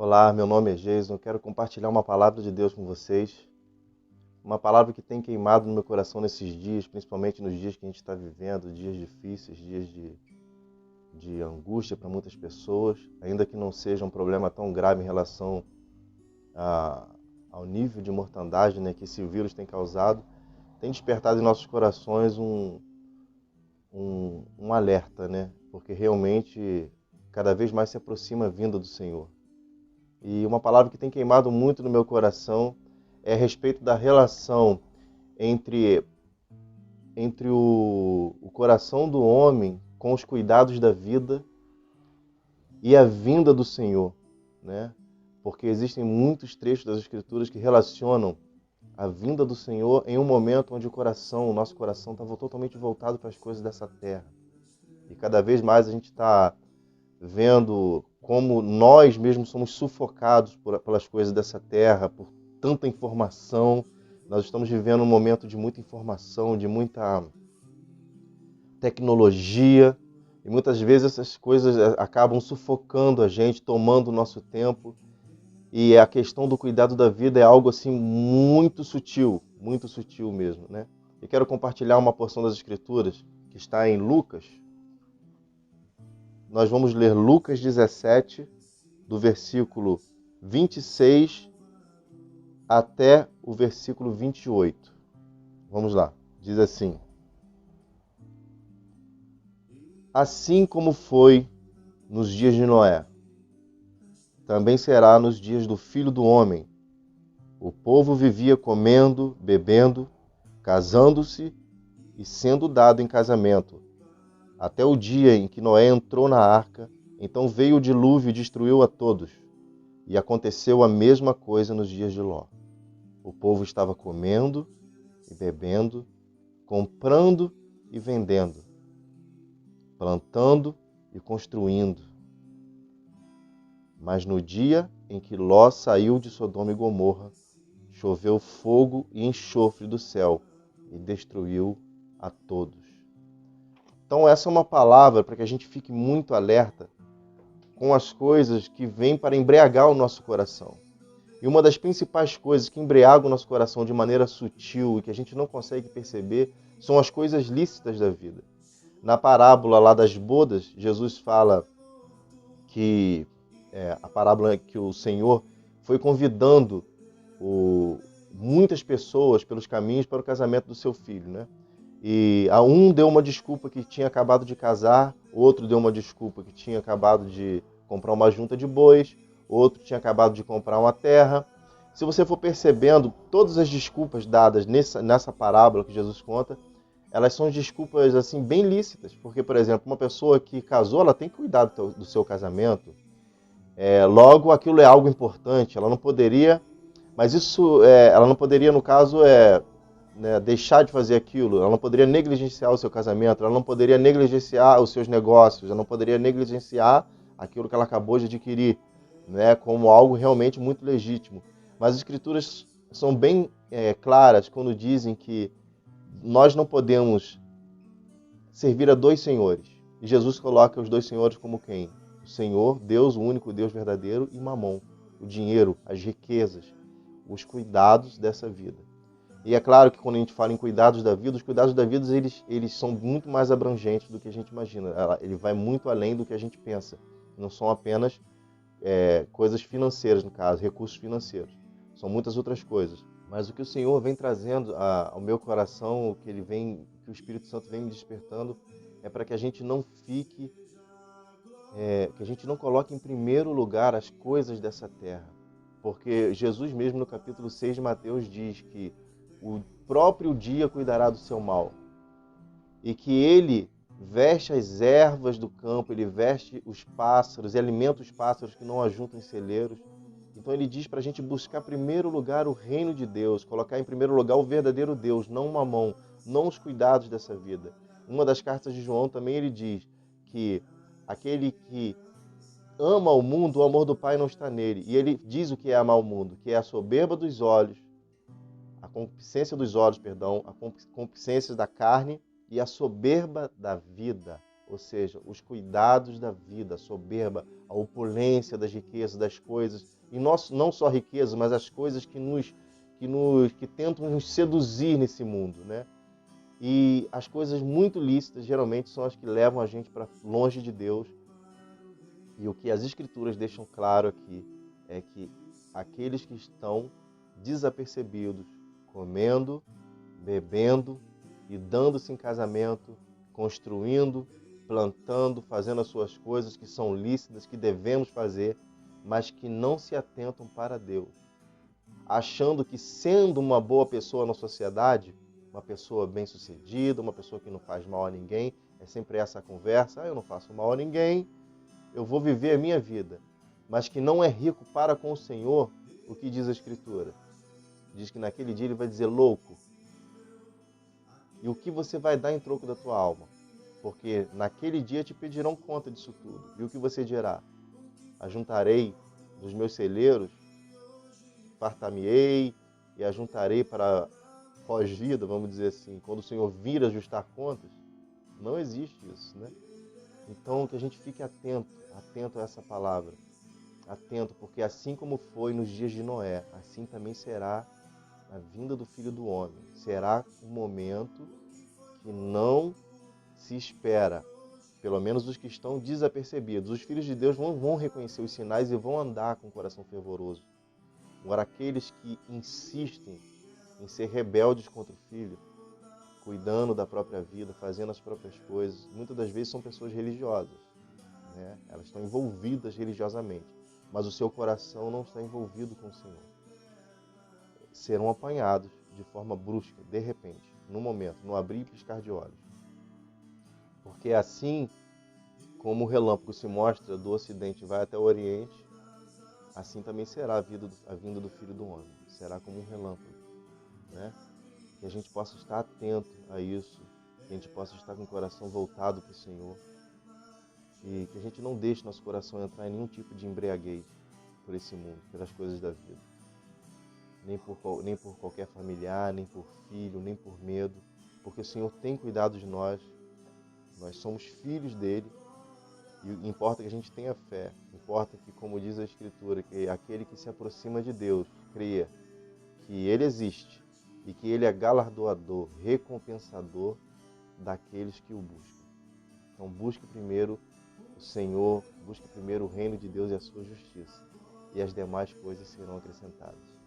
Olá, meu nome é Jason. Eu quero compartilhar uma palavra de Deus com vocês. Uma palavra que tem queimado no meu coração nesses dias, principalmente nos dias que a gente está vivendo, dias difíceis, dias de angústia para muitas pessoas, ainda que não seja um problema tão grave em relação a- ao nível de mortandade, né, que esse vírus tem causado, tem despertado em nossos corações um alerta, né? Porque realmente cada vez mais se aproxima a vinda do Senhor. E uma palavra que tem queimado muito no meu coração é a respeito da relação entre, entre o coração do homem com os cuidados da vida e a vinda do Senhor, né? Porque existem muitos trechos das Escrituras que relacionam a vinda do Senhor em um momento onde o nosso coração estava totalmente voltado para as coisas dessa terra. E cada vez mais a gente está vendo como nós mesmos somos sufocados pelas coisas dessa terra, por tanta informação. Nós estamos vivendo um momento de muita informação, de muita tecnologia, e muitas vezes essas coisas acabam sufocando a gente, tomando o nosso tempo. E a questão do cuidado da vida é algo assim muito sutil mesmo, né? E quero compartilhar uma porção das Escrituras que está em Lucas. Nós vamos ler Lucas 17, do versículo 26 até o versículo 28. Vamos lá. Diz assim: Assim como foi nos dias de Noé, também será nos dias do Filho do Homem. O povo vivia comendo, bebendo, casando-se e sendo dado em casamento, até o dia em que Noé entrou na arca. Então veio o dilúvio e destruiu a todos. E aconteceu a mesma coisa nos dias de Ló. O povo estava comendo e bebendo, comprando e vendendo, plantando e construindo. Mas no dia em que Ló saiu de Sodoma e Gomorra, choveu fogo e enxofre do céu e destruiu a todos. Então essa é uma palavra para que a gente fique muito alerta com as coisas que vêm para embriagar o nosso coração. E uma das principais coisas que embriagam o nosso coração de maneira sutil e que a gente não consegue perceber são as coisas lícitas da vida. Na parábola lá das bodas, Jesus fala que a parábola que o Senhor foi convidando muitas pessoas pelos caminhos para o casamento do seu filho, né? E a um deu uma desculpa que tinha acabado de casar, outro deu uma desculpa que tinha acabado de comprar uma junta de bois, outro tinha acabado de comprar uma terra. Se você for percebendo, todas as desculpas dadas nessa parábola que Jesus conta, elas são desculpas assim bem lícitas, porque, por exemplo, uma pessoa que casou, ela tem que cuidar do seu casamento. Logo, aquilo é algo importante. Ela não poderia, mas ela não poderia, no caso, né, deixar de fazer aquilo. Ela não poderia negligenciar o seu casamento. Ela não poderia negligenciar os seus negócios. Ela não poderia negligenciar aquilo que ela acabou de adquirir, né, como algo realmente muito legítimo. Mas as Escrituras são bem claras quando dizem que nós não podemos servir a dois senhores. E Jesus coloca os dois senhores como quem? O Senhor, Deus, o único Deus verdadeiro, e Mamon, o dinheiro, as riquezas, os cuidados dessa vida. E é claro que quando a gente fala em cuidados da vida, os cuidados da vida eles são muito mais abrangentes do que a gente imagina. Ele vai muito além do que a gente pensa. Não são apenas coisas financeiras, no caso, recursos financeiros. São muitas outras coisas. Mas o que o Senhor vem trazendo ao meu coração, que o Espírito Santo vem me despertando, é para que a gente não que a gente não coloque em primeiro lugar as coisas dessa terra. Porque Jesus mesmo no capítulo 6 de Mateus diz que o próprio dia cuidará do seu mal. E que ele veste as ervas do campo, ele veste os pássaros e alimenta os pássaros que não ajuntam em celeiros. Então ele diz para a gente buscar em primeiro lugar o reino de Deus, colocar em primeiro lugar o verdadeiro Deus, não o mamão, não os cuidados dessa vida. Uma das cartas de João também ele diz que aquele que ama o mundo, o amor do Pai não está nele. E ele diz o que é amar o mundo, que é a soberba dos olhos, a concupiscência dos olhos, perdão, a concupiscência da carne e a soberba da vida, ou seja, os cuidados da vida, a soberba, a opulência das riquezas, das coisas, e não só riquezas, mas as coisas que tentam nos seduzir nesse mundo, né? E as coisas muito lícitas geralmente são as que levam a gente para longe de Deus. E o que as Escrituras deixam claro aqui é que aqueles que estão desapercebidos, comendo, bebendo e dando-se em casamento, construindo, plantando, fazendo as suas coisas que são lícitas, que devemos fazer, mas que não se atentam para Deus, achando que sendo uma boa pessoa na sociedade, uma pessoa bem-sucedida, uma pessoa que não faz mal a ninguém, é sempre essa a conversa, eu não faço mal a ninguém, eu vou viver a minha vida, mas que não é rico para com o Senhor, o que diz a Escritura? Diz que naquele dia ele vai dizer, louco, e o que você vai dar em troco da tua alma? Porque naquele dia te pedirão conta disso tudo. E o que você dirá? Ajuntarei dos meus celeiros, fartar-me-ei e ajuntarei para pós-vida, vamos dizer assim, quando o Senhor vir ajustar contas? Não existe isso, né? Então que a gente fique atento a essa palavra. Atento, porque assim como foi nos dias de Noé, assim também será a vinda do Filho do Homem. Será um momento que não se espera, pelo menos os que estão desapercebidos. Os filhos de Deus vão reconhecer os sinais e vão andar com o coração fervoroso. Agora, aqueles que insistem em ser rebeldes contra o Filho, cuidando da própria vida, fazendo as próprias coisas, muitas das vezes são pessoas religiosas, né? Elas estão envolvidas religiosamente, mas o seu coração não está envolvido com o Senhor. Serão apanhados de forma brusca, de repente, no momento, no abrir e piscar de olhos. Porque assim como o relâmpago se mostra do Ocidente e vai até o Oriente, assim também será a vinda do Filho do Homem. Será como um relâmpago, né? Que a gente possa estar atento a isso, que a gente possa estar com o coração voltado para o Senhor e que a gente não deixe nosso coração entrar em nenhum tipo de embriaguez por esse mundo, pelas coisas da vida. Nem por qualquer familiar, nem por filho, nem por medo, porque o Senhor tem cuidado de nós, nós somos filhos dele. E importa que a gente tenha fé, importa que, como diz a Escritura, que aquele que se aproxima de Deus creia que Ele existe e que Ele é galardoador, recompensador daqueles que o buscam. Então busque primeiro o Senhor, busque primeiro o reino de Deus e a sua justiça, e as demais coisas serão acrescentadas.